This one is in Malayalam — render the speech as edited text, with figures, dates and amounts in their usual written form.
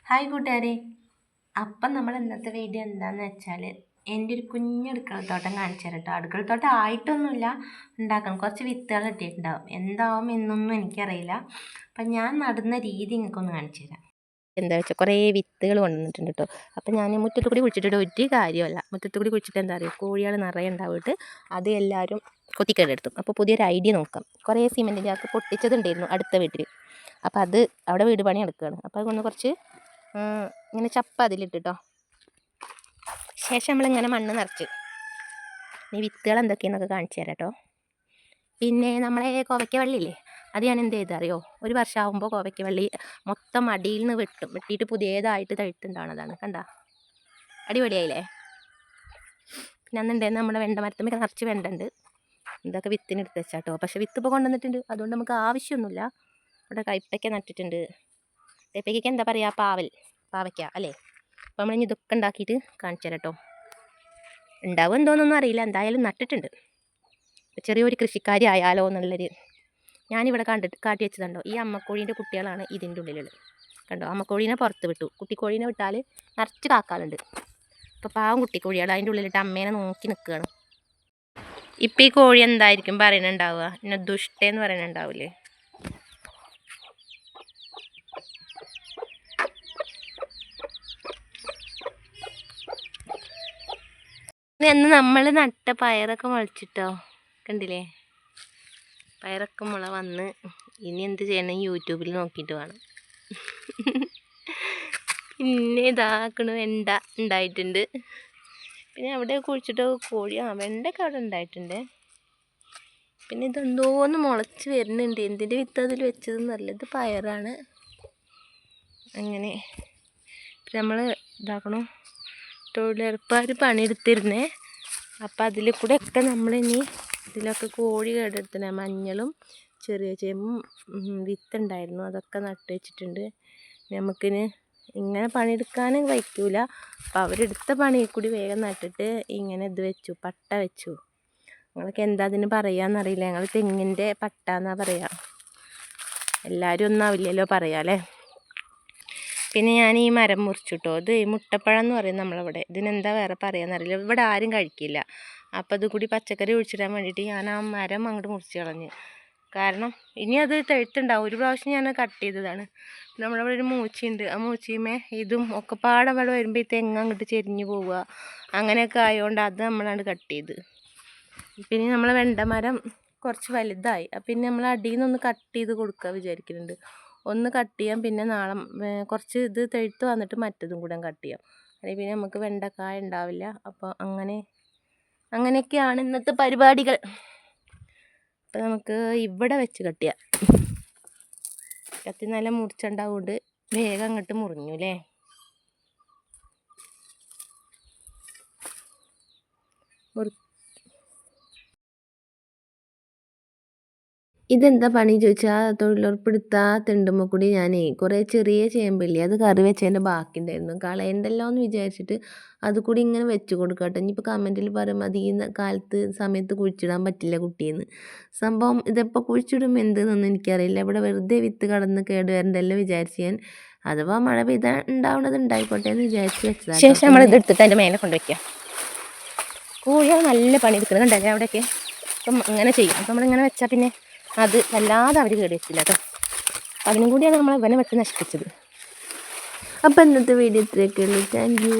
ഹായ് കൂട്ടുകാരെ. അപ്പം നമ്മൾ ഇന്നത്തെ വീഡിയോ എന്താണെന്ന് വെച്ചാൽ എൻ്റെ ഒരു കുഞ്ഞ് അടുക്കളത്തോട്ടം കാണിച്ചു തരാം കേട്ടോ. അടുക്കളത്തോട്ടം ആയിട്ടൊന്നുമില്ല, ഉണ്ടാക്കണം. കുറച്ച് വിത്തുകൾ ഇട്ടിട്ടുണ്ടാവും. എന്താവും എന്നൊന്നും എനിക്കറിയില്ല. അപ്പം ഞാൻ നടുന്ന രീതി നിങ്ങൾക്കൊന്ന് കാണിച്ചു തരാം. എന്താ വെച്ചാൽ കുറേ വിത്തുകൾ കൊണ്ടുവന്നിട്ടുണ്ട് കേട്ടോ. അപ്പം ഞാൻ മുറ്റത്ത് കൂടി കുഴിച്ചിട്ട് ഒരു കാര്യമല്ല. മുറ്റത്ത് കൂടി കുഴിച്ചിട്ട് എന്താ പറയുക, കോഴികൾ നിറയെ ഉണ്ടാവിട്ട് അത് എല്ലാവരും കൊത്തിക്കേടെടുത്തു. അപ്പോൾ പുതിയൊരു ഐഡിയ നോക്കാം. കുറേ സിമെൻറ്റിൻ്റെ ആൾക്ക് പൊട്ടിച്ചതുണ്ടായിരുന്നു അടുത്ത വീട്ടിൽ. അപ്പോൾ അത് അവിടെ വീട് പണി നടക്കുകയാണ്. അപ്പോൾ അതൊന്ന് കുറച്ച് ഇങ്ങനെ ചപ്പ അതിലിട്ടിട്ടോ. ശേഷം നമ്മളിങ്ങനെ മണ്ണ് നിറച്ച് ഈ വിത്തുകൾ എന്തൊക്കെയാണെന്നൊക്കെ കാണിച്ചു തരാം കേട്ടോ. പിന്നെ നമ്മളെ കോവയ്ക്ക വള്ളിയില്ലേ, അത് ഞാൻ എന്ത് ചെയ്തറിയോ, ഒരു വർഷമാകുമ്പോൾ കോവയ്ക്ക വള്ളി മൊത്തം അടിയിൽ നിന്ന് വെട്ടിയിട്ട് പുതിയതായിട്ട് തഴുത്തുണ്ടാവുന്നതാണ്. കണ്ട അടിപൊളിയായില്ലേ. പിന്നെ അന്നുണ്ടായിരുന്നു നമ്മുടെ വെണ്ട മരത്തുമ്പോൾ നിറച്ച് വെണ്ട ഉണ്ട്. ഇതൊക്കെ വിത്തിന് എടുത്ത് വെച്ചാട്ടോ. പക്ഷേ വിത്ത് ഇപ്പോൾ കൊണ്ടുവന്നിട്ടുണ്ട്, അതുകൊണ്ട് നമുക്ക് ആവശ്യമൊന്നുമില്ല. ഇവിടെ കയ്പ്പയ്ക്ക നട്ടിട്ടുണ്ട്. കയ്പ്പയ്ക്ക് എന്താ പറയുക, പാവയ്ക്ക അല്ലേ. അപ്പോൾ നമ്മളിനി ഇതൊക്കെ ഉണ്ടാക്കിയിട്ട് കാണിച്ചു തരാം കേട്ടോ. ഉണ്ടാവും എന്തോന്നൊന്നും അറിയില്ല, എന്തായാലും നട്ടിട്ടുണ്ട്. ചെറിയൊരു കൃഷിക്കാരി ആയാലോ എന്നുള്ളൊരു, ഞാനിവിടെ കാട്ടി വെച്ചതുണ്ടോ. ഈ അമ്മക്കോഴീൻ്റെ കുട്ടികളാണ് ഇതിൻ്റെ ഉള്ളിലുള്ളത്. കണ്ടോ, അമ്മക്കോഴീനെ പുറത്ത് വിട്ടു. കുട്ടിക്കോഴീനെ വിട്ടാൽ നിറച്ച് കാക്കാളുണ്ട്. അപ്പോൾ പാവം കുട്ടിക്കോഴികൾ അതിൻ്റെ ഉള്ളിലിട്ട് അമ്മേനെ നോക്കി നിൽക്കുകയാണ്. ഇപ്പം ഈ കോഴി എന്തായിരിക്കും പറയുന്നുണ്ടാവുക, പിന്നെ ദുഷ്ടേന്ന് പറയുന്നുണ്ടാവില്ലേ. അന്ന് നമ്മൾ നട്ട പയറൊക്കെ മുളച്ചിട്ടോ, കണ്ടില്ലേ. പയറൊക്കെ മുള വന്ന് ഇനി എന്ത് ചെയ്യണം, യൂട്യൂബിൽ നോക്കിയിട്ട് വേണം. പിന്നെ ഇതാക്കണ വെണ്ട ഉണ്ടായിട്ടുണ്ട്. പിന്നെ അവിടെ കുഴിച്ചിട്ട് കോഴി വെണ്ടൊക്കെ അവിടെ ഉണ്ടായിട്ടുണ്ട്. പിന്നെ ഇതെന്തോന്ന് മുളച്ച് വരുന്നുണ്ട്. എന്തിൻ്റെ വിത്ത് അതിൽ വെച്ചതെന്നറിയില്ല. ഇത് പയറാണ്. അങ്ങനെ നമ്മൾ ഇതാക്കണം. തൊഴിലുറപ്പുകാർ പണിയെടുത്തിരുന്നേ. അപ്പം അതിൽ കൂടെ ഒക്കെ നമ്മളിനി ഇതിലൊക്കെ കോഴി കേടെടുത്തിനെ. മഞ്ഞളും ചെറിയ ചേമ്പും വിത്തുണ്ടായിരുന്നു, അതൊക്കെ നട്ട് വെച്ചിട്ടുണ്ട്. നമുക്കിന് ഇങ്ങനെ പണിയെടുക്കാനും വയ്ക്കൂല. അപ്പം അവരെടുത്ത പണിയിൽ കൂടി വേഗം നട്ടിട്ട് ഇങ്ങനെ ഇത് വെച്ചു, പട്ട വെച്ചു. ഞങ്ങൾക്ക് എന്താ അതിന് പറയാമെന്നറിയില്ല. ഞങ്ങൾ തെങ്ങിൻ്റെ പട്ട എന്നാണ് പറയുക. എല്ലാവരും ഒന്നാവില്ലല്ലോ പറയാല്ലേ. പിന്നെ ഞാൻ ഈ മരം മുറിച്ചിട്ടോ. ഇത് മുട്ടപ്പഴം എന്ന് പറയും നമ്മളവിടെ. ഇതിനെന്താ വേറെ പറയാമെന്നറിയില്ല. ഇവിടെ ആരും കഴിക്കില്ല. അപ്പോൾ അത് കൂടി പച്ചക്കറി ഒഴിച്ചിടാൻ വേണ്ടിയിട്ട് ഞാൻ ആ മരം അങ്ങോട്ട് മുറിച്ച് കളഞ്ഞ്. കാരണം ഇനി അത് തെഴുത്തുണ്ടാവും. ഒരു പ്രാവശ്യം ഞാൻ കട്ട് ചെയ്തതാണ്. നമ്മളവിടെ ഒരു മൂച്ചയുണ്ട്. ആ മൂച്ചിയുമേ ഇതും ഒക്കെ പാടെ അവിടെ വരുമ്പോൾ ഈ തെങ്ങ് അങ്ങോട്ട് ചെരിഞ്ഞ് പോവുക, അങ്ങനെയൊക്കെ ആയതുകൊണ്ട് അത് നമ്മളാണ് കട്ട് ചെയ്ത്. പിന്നെ നമ്മളെ വെണ്ടമരം കുറച്ച് വലുതായി. പിന്നെ നമ്മൾ അടിയിൽ നിന്നൊന്ന് കട്ട് ചെയ്ത് കൊടുക്കുക വിചാരിക്കുന്നുണ്ട്. ഒന്ന് കട്ട് ചെയ്യാം, പിന്നെ നാളെ കുറച്ച് ഇത് തെഴുത്ത് വന്നിട്ട് മറ്റതും കൂടെ കട്ട് ചെയ്യാം. അല്ലെങ്കിൽ പിന്നെ നമുക്ക് വെണ്ടക്കായ ഉണ്ടാവില്ല. അപ്പോൾ അങ്ങനെയൊക്കെയാണ് ഇന്നത്തെ പരിപാടികൾ. അപ്പോൾ നമുക്ക് ഇവിടെ വെച്ച് കട്ട് ചെയ്യാം. കത്തി നല്ല മുറിച്ചുണ്ടാവുകൊണ്ട് വേഗം അങ്ങോട്ട് മുറിഞ്ഞു അല്ലേ. ഇതെന്താ പണി ചോദിച്ചാൽ, തൊഴിലുറപ്പെടുത്താ തിണ്ടുമ്പോൾ കൂടി ഞാനേ കുറേ ചെറിയ ചേമ്പില്ലേ, അത് കറി വെച്ചതിൻ്റെ ബാക്കി ഉണ്ടായിരുന്നു. കളയണ്ടല്ലോ എന്ന് വിചാരിച്ചിട്ട് അത് കൂടി ഇങ്ങനെ വെച്ച് കൊടുക്കട്ടെ. ഇനിയിപ്പോൾ കമൻറ്റിൽ പറയും അത് ഈ സമയത്ത് കുഴിച്ചിടാൻ പറ്റില്ല കുട്ടിയെന്ന്. സംഭവം ഇതെപ്പോൾ കുഴിച്ചിടും എന്തെന്നൊന്നും എനിക്കറിയില്ല. ഇവിടെ വെറുതെ വിത്ത് കടന്ന് കേടുവരണ്ടല്ലോ വിചാരിച്ച് ഞാൻ, അഥവാ മഴ പെയ്താൽ ഉണ്ടാവുന്നത് ഉണ്ടായിക്കോട്ടെ എന്ന് വിചാരിച്ച് വെച്ചതാണ്. ശേഷം നമ്മൾ ഇതെടുത്തിട്ട് അതിൻ്റെ മേലെ കൊണ്ടുവയ്ക്കുക. കോഴികൾ നല്ല പണി എടുക്കുന്നത് കണ്ടല്ലേ അവിടെയൊക്കെ. അപ്പം അങ്ങനെ ചെയ്യും. അപ്പം നമ്മളിങ്ങനെ വെച്ചാൽ പിന്നെ അത് വല്ലാതെ അവർ കേട് വെച്ചില്ല കേട്ടോ. അതിനും കൂടിയാണ് നമ്മൾ ഇവനെ വെച്ച് നശിപ്പിച്ചത്. അപ്പം ഇന്നത്തെ വീഡിയോ ഇത്രയൊക്കെ ഉള്ളൂ. Thank you.